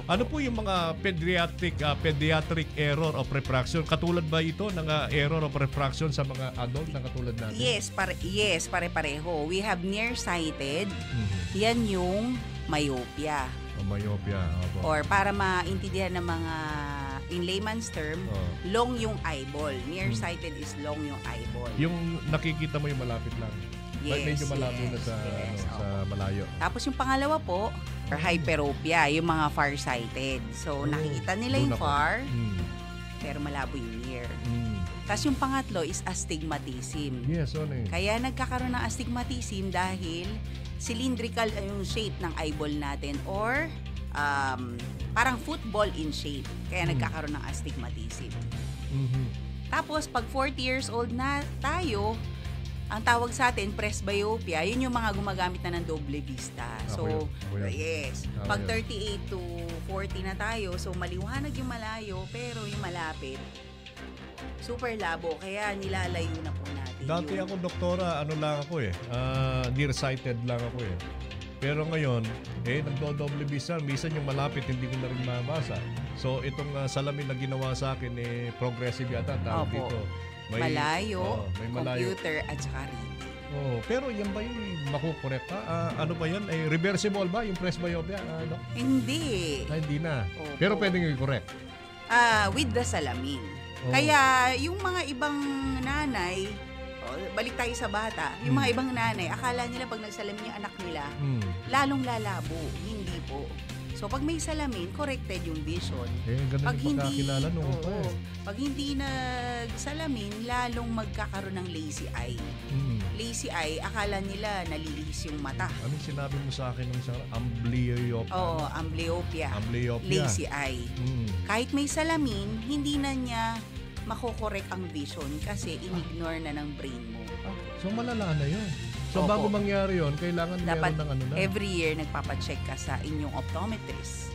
Ano po yung mga pediatric error of refraction? Katulad ba ito ng error of refraction sa mga adult na katulad natin? Yes, pare-pareho. We have nearsighted. Yan yung myopia. O myopia. Opo. Or para maintindihan ng mga in layman's term, long yung eyeball. Nearsighted is long yung eyeball. Yung nakikita mo yung malapit lang. Yes, medyo malabo na sa, sa malayo. Tapos yung pangalawa po, or hyperopia, yung mga farsighted. So, nakikita nila yung far, pero malabo yung near. Tapos yung pangatlo is astigmatism. Yes, Kaya nagkakaroon ng astigmatism dahil cylindrical yung shape ng eyeball natin or parang football in shape. Kaya nagkakaroon ng astigmatism. Tapos, pag 40 years old na tayo, ang tawag sa atin, presbyopia, yun yung mga gumagamit na ng doble vista. So, yes. Pag 38 to 40 na tayo, so maliwanag yung malayo, pero yung malapit, super labo. Kaya nilalayo na po natin. Dati ako, doktora, nearsighted lang ako eh. Pero ngayon, nagdo-doble vista. Minsan yung malapit, hindi ko na rin mabasa. So, itong salamin na ginawa sa akin, progressive yata, tawag dito. Malayo, may malayo, computer, at saka reading. Pero yan ba yung makukorek ka? Ano ba yan? Reversible ba yung presbyopia? Hindi. Hindi na. Opo. Pero pwedeng i-correct? With the salamin. Kaya yung mga ibang nanay, balik tayo sa bata, yung mga ibang nanay, akala nila pag nagsalamin yung anak nila, lalong lalabo. Hindi po. So, pag may salamin, corrected yung vision. Ganun yung pagkakilala nung pag hindi nagsalamin, lalong magkakaroon ng lazy eye. Lazy eye, akala nila nalilihis yung mata. Anong sinabi mo sa akin nung isang amblyopia? Amblyopia. Amblyopia. Lazy eye. Kahit may salamin, hindi na niya makokorek ang vision kasi in-ignore na ng brain mo. So, malala na yun. So, bago mangyari yun, kailangan dapat meron ng every year nagpapacheck ka sa inyong optometrist.